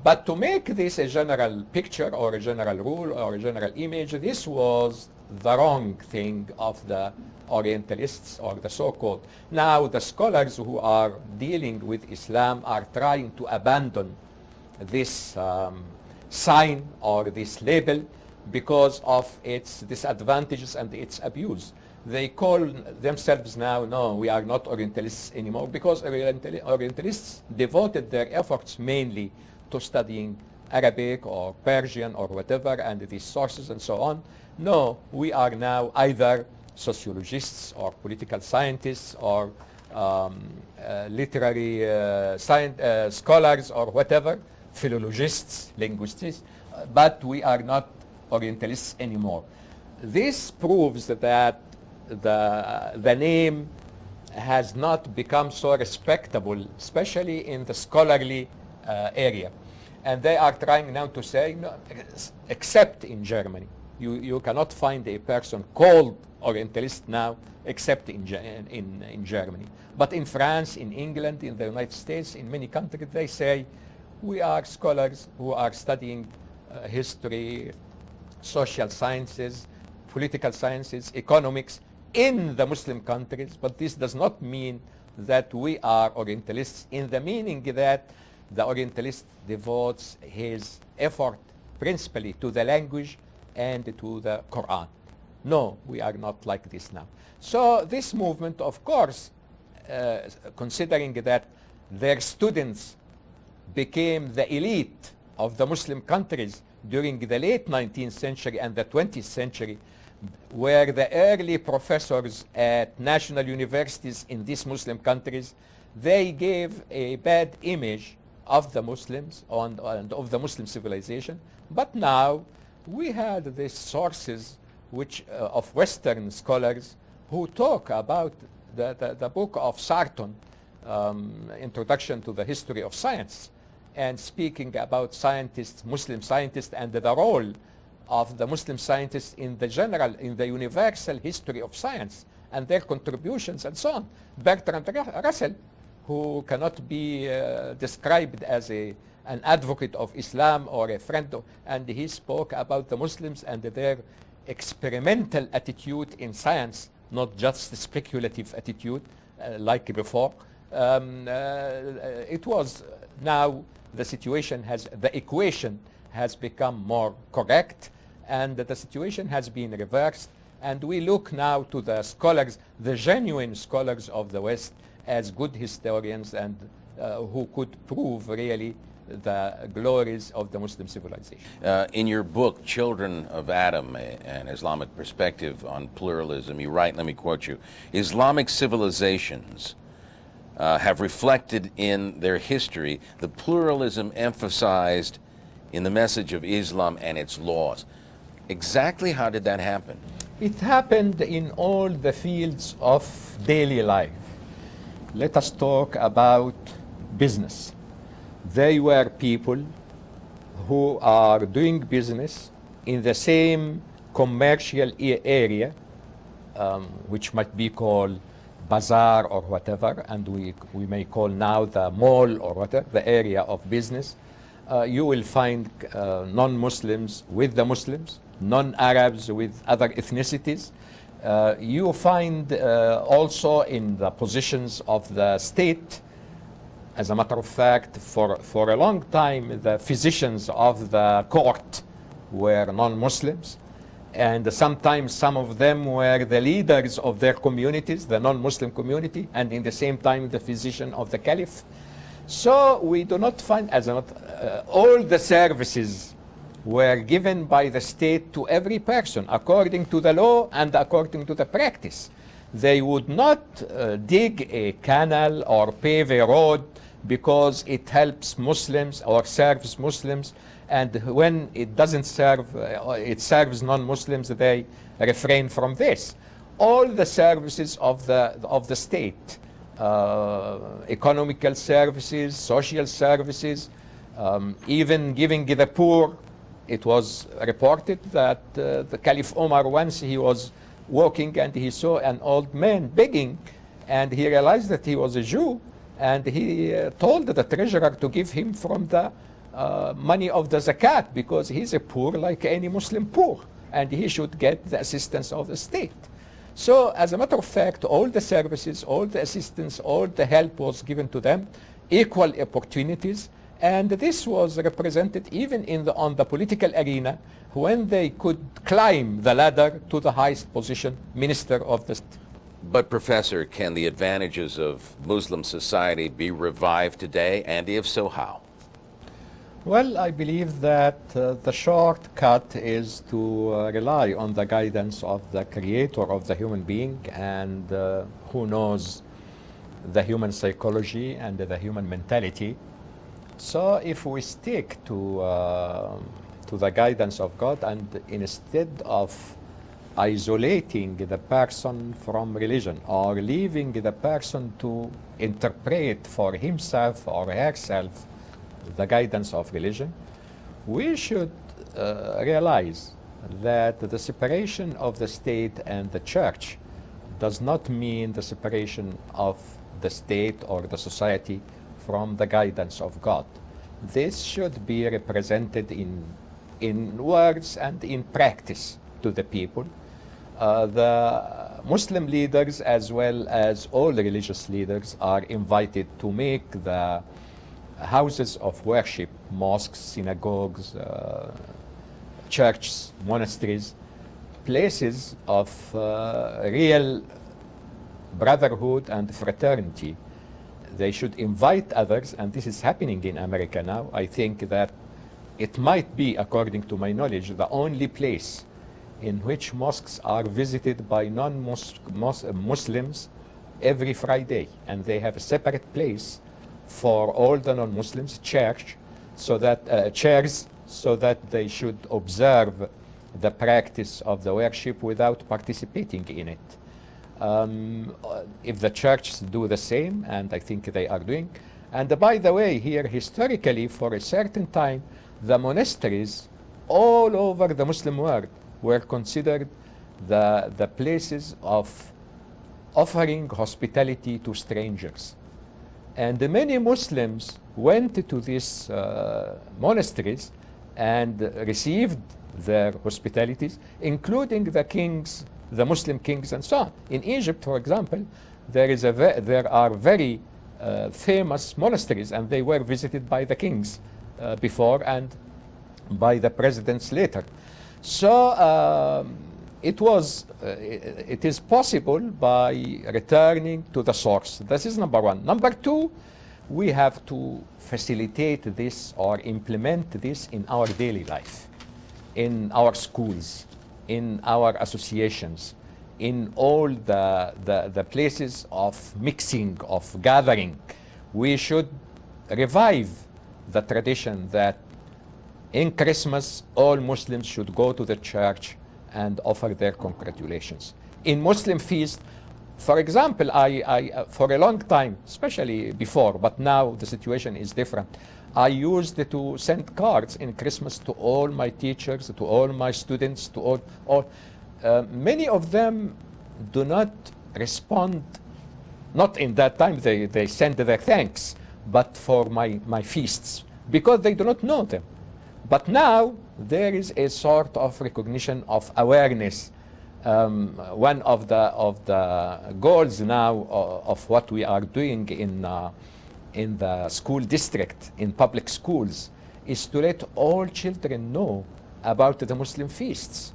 But to make this a general picture or a general rule or a general image, this was the wrong thing of the Orientalists or the so-called. Now the scholars who are dealing with Islam are trying to abandon this sign or this label because of its disadvantages and its abuse. They call themselves now, no, we are not Orientalists anymore, because Orientalists devoted their efforts mainly to studying Arabic or Persian or whatever, and these sources and so on. No, we are now either sociologists or political scientists or literary scholars or whatever, philologists, linguists, but we are not Orientalists anymore. This proves that the name has not become so respectable, especially in the scholarly area. And they are trying now to say, no, except in Germany. You cannot find a person called Orientalist now except in Germany. But in France, in England, in the United States, in many countries, they say, we are scholars who are studying history, social sciences, political sciences, economics in the Muslim countries, but this does not mean that we are Orientalists in the meaning that the Orientalist devotes his effort principally to the language and to the Quran. No, we are not like this now. So this movement, of course, considering that their students became the elite of the Muslim countries during the late 19th century and the 20th century, where the early professors at national universities in these Muslim countries, they gave a bad image of the Muslims and of the Muslim civilization. But now we had these sources which of Western scholars who talk about the book of Sarton, Introduction to the History of Science, and speaking about scientists, Muslim scientists, and the role of the Muslim scientists in the universal history of science and their contributions and so on. Bertrand Russell, who cannot be described as an advocate of Islam or a friend of, and he spoke about the Muslims and their experimental attitude in science, not just the speculative attitude like before. It was now the situation the equation has become more correct, and the situation has been reversed, and we look now to the scholars, the genuine scholars of the West, as good historians and who could prove really the glories of the Muslim civilization. In your book, Children of Adam, an Islamic Perspective on Pluralism, you write, let me quote you, Islamic civilizations have reflected in their history the pluralism emphasized in the message of Islam and its laws. Exactly how did that happen? It happened in all the fields of daily life. Let us talk about business. They were people who are doing business in the same commercial area, which might be called bazaar or whatever, and we may call now the mall or whatever, the area of business. You will find non-Muslims with the Muslims, non-Arabs with other ethnicities. You find also in the positions of the state, as a matter of fact, for a long time, the physicians of the court were non-Muslims. And sometimes some of them were the leaders of their communities, the non-Muslim community, and in the same time the physician of the caliph. So we do not find, all the services were given by the state to every person according to the law and according to the practice. They would not dig a canal or pave a road because it helps Muslims or serves Muslims, and when it doesn't serve, it serves non-Muslims, they refrain from this. All the services of the state, economical services, social services, even giving the poor. It was reported that the Caliph Omar, once he was walking and he saw an old man begging, and he realized that he was a Jew, and he told the treasurer to give him from the money of the zakat, because he's a poor like any Muslim poor, and he should get the assistance of the state. So as a matter of fact, all the services, all the assistance, all the help was given to them, equal opportunities, And this was represented even on the political arena when they could climb the ladder to the highest position, minister of the state. But, Professor, can the advantages of Muslim society be revived today, and if so, how? Well, I believe that the shortcut is to rely on the guidance of the creator of the human being, and who knows the human psychology and the human mentality. So if we stick to the guidance of God, and instead of isolating the person from religion or leaving the person to interpret for himself or herself the guidance of religion, we should realize that the separation of the state and the church does not mean the separation of the state or the society from the guidance of God. This should be represented in words and in practice to the people. The Muslim leaders, as well as all religious leaders, are invited to make the houses of worship, mosques, synagogues, churches, monasteries, places of real brotherhood and fraternity. They should invite others, and this is happening in America now. I think that it might be, according to my knowledge, the only place in which mosques are visited by non-Muslims every Friday, and they have a separate place for all the non-Muslims, chairs, so that they should observe the practice of the worship without participating in it. If the churches do the same, and I think they are doing, and by the way, here historically, for a certain time, the monasteries all over the Muslim world were considered the places of offering hospitality to strangers. And many Muslims went to these monasteries and received their hospitalities, including the kings, the Muslim kings, and so on. In Egypt, for example, there are very famous monasteries, and they were visited by the kings before and by the presidents later. So it is possible by returning to the source. This is number one. Number two, we have to facilitate this or implement this in our daily life, in our schools, in our associations, in all the places of mixing, of gathering. We should revive the tradition that in Christmas, all Muslims should go to the church and offer their congratulations. In Muslim feast, for example, I for a long time, especially before, but now the situation is different, I used to send cards in Christmas to all my teachers, to all my students, to all. Many of them do not respond, not in that time, they send their thanks, but for my feasts, because they do not know them. But now there is a sort of recognition of awareness. One of the goals now of what we are doing in the school district, in public schools, is to let all children know about the Muslim feasts.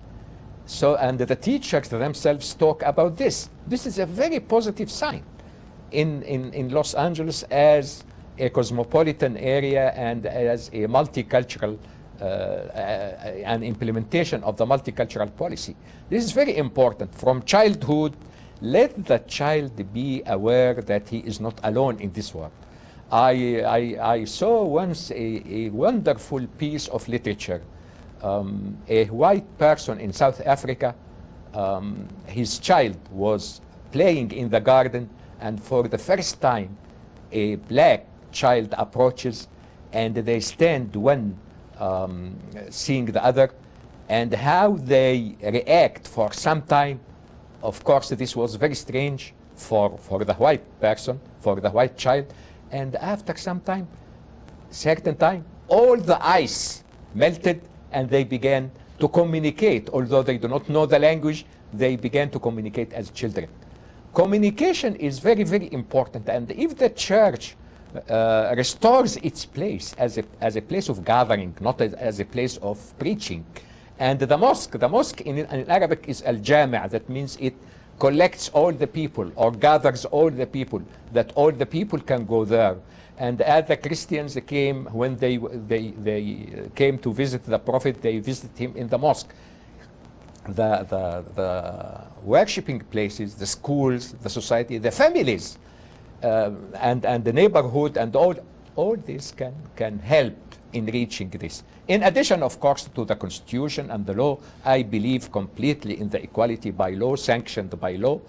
So, and the teachers themselves talk about this. This is a very positive sign in Los Angeles as a cosmopolitan area and as a multicultural an implementation of the multicultural policy. This is very important. From childhood, let the child be aware that he is not alone in this world. I saw once a wonderful piece of literature. A white person in South Africa, his child was playing in the garden, and for the first time, a black child approaches, and they stand one seeing the other, and how they react for some time. Of course, this was very strange for the white person, for the white child, and after some time, certain time, all the ice melted, and they began to communicate. Although they do not know the language, they began to communicate as children. Communication is very, very important, and if the church restores its place as a place of gathering, not as a place of preaching. And the mosque in Arabic is al-jami', that means it collects all the people or gathers all the people, that all the people can go there. And as the Christians came, when they came to visit the Prophet, they visited him in the mosque. The worshipping places, the schools, the society, the families, and the neighborhood, and all this can help in reaching this. In addition, of course, to the Constitution and the law, I believe completely in the equality by law, sanctioned by law.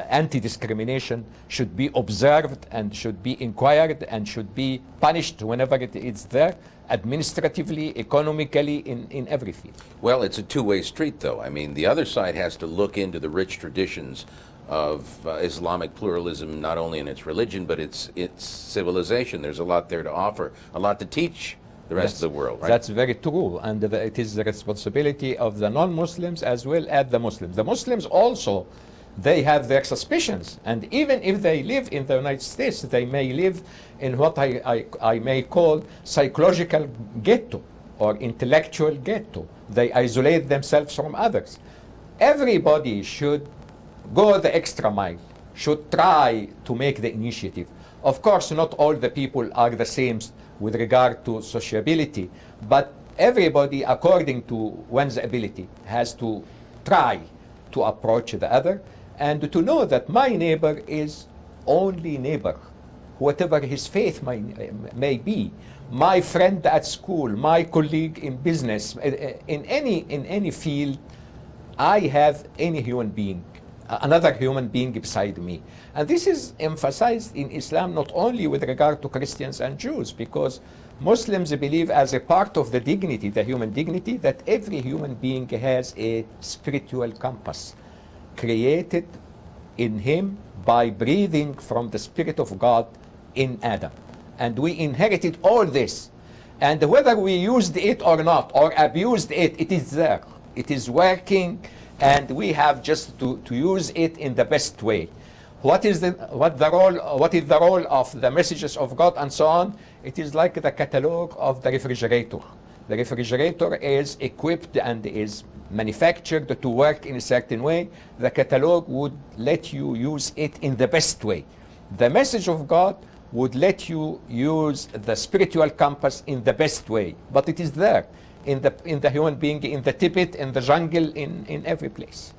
Anti-discrimination should be observed and should be inquired and should be punished whenever it is there, administratively, economically, in every field. Well, it's a two-way street, though. I mean, the other side has to look into the rich traditions of Islamic pluralism, not only in its religion, but its civilization. There's a lot there to offer, a lot to teach the rest of the world, right? That's very true, and it is the responsibility of the non-Muslims as well as the Muslims. The Muslims also, they have their suspicions, and even if they live in the United States, they may live in what I may call psychological ghetto or intellectual ghetto. They isolate themselves from others. Everybody should go the extra mile, should try to make the initiative. Of course, not all the people are the same with regard to sociability, but everybody, according to one's ability, has to try to approach the other and to know that my neighbor is only neighbor, whatever his faith may be. My friend at school, my colleague in business, in any field, I have any human being, another human being beside me. And this is emphasized in Islam not only with regard to Christians and Jews, because Muslims believe as a part of the dignity, the human dignity, that every human being has a spiritual compass created in him by breathing from the Spirit of God in Adam. And we inherited all this. And whether we used it or not, or abused it, it is there. It is working, and we have just to use it in the best way. What is the role of the messages of God and so on? It is like the catalog of the refrigerator. The refrigerator is equipped and is manufactured to work in a certain way. The catalog would let you use it in the best way. The message of God would let you use the spiritual compass in the best way. But it is there in the human being, in the Tibet, in the jungle, in every place.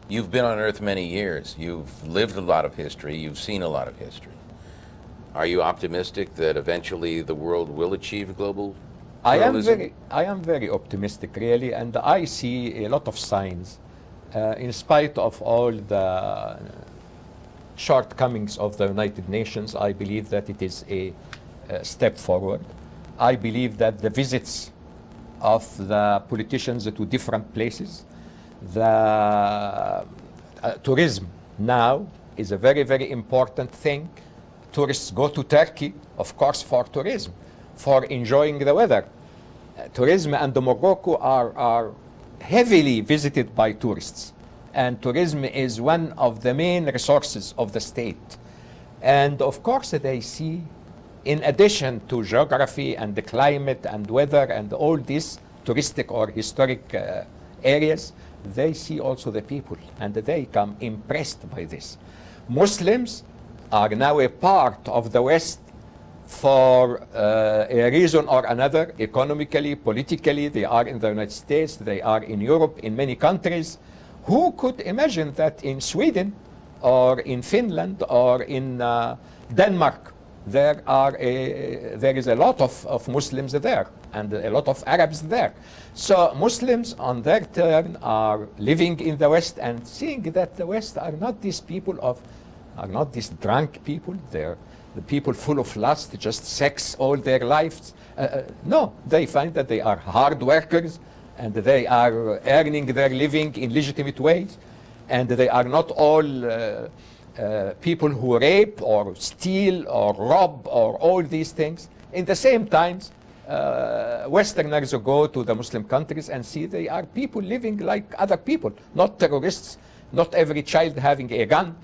You've been on Earth many years. You've lived a lot of history. You've seen a lot of history. Are you optimistic that eventually the world will achieve global pluralism? I am very optimistic, really, and I see a lot of signs. In spite of all the shortcomings of the United Nations, I believe that it is a step forward. I believe that the visits of the politicians to different places, the tourism now is a very, very important thing. Tourists go to Turkey, of course, for tourism, for enjoying the weather. Tourism and Morocco are heavily visited by tourists, and tourism is one of the main resources of the state. And of course they see, in addition to geography and the climate and weather and all these touristic or historic areas, they see also the people, and they come impressed by this. Muslims are now a part of the West for a reason or another, economically, politically. They are in the United States, they are in Europe, in many countries. Who could imagine that in Sweden or in Finland or in Denmark there is a lot of Muslims there and a lot of Arabs there? So Muslims on their turn are living in the West and seeing that the West are not these drunk people. They're the people full of lust, just sex all their lives. No, they find that they are hard workers and they are earning their living in legitimate ways, and they are not all people who rape or steal or rob or all these things. In the same times, Westerners go to the Muslim countries and see they are people living like other people, not terrorists, not every child having a gun,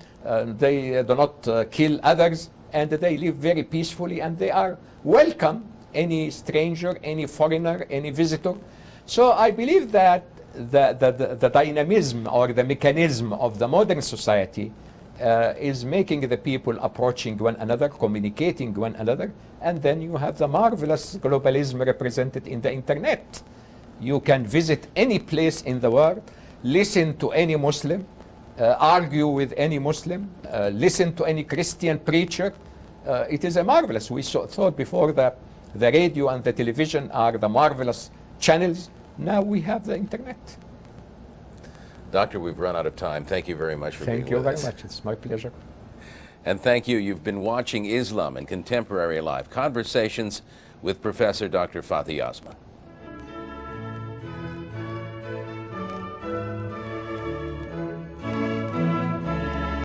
they do not kill others, and they live very peacefully, and they are welcome any stranger, any foreigner, any visitor. So I believe that the dynamism or the mechanism of the modern society is making the people approaching one another, communicating one another, and then you have the marvelous globalism represented in the internet. You can visit any place in the world, listen to any Muslim, argue with any Muslim, listen to any Christian preacher. It is a marvelous. We thought before that the radio and the television are the marvelous channels. Now we have the internet. Doctor, we've run out of time. Thank you very much for being with us. Thank you very much. It's my pleasure. And thank you. You've been watching Islam in Contemporary Life, Conversations with Professor Dr. Fathi Osman.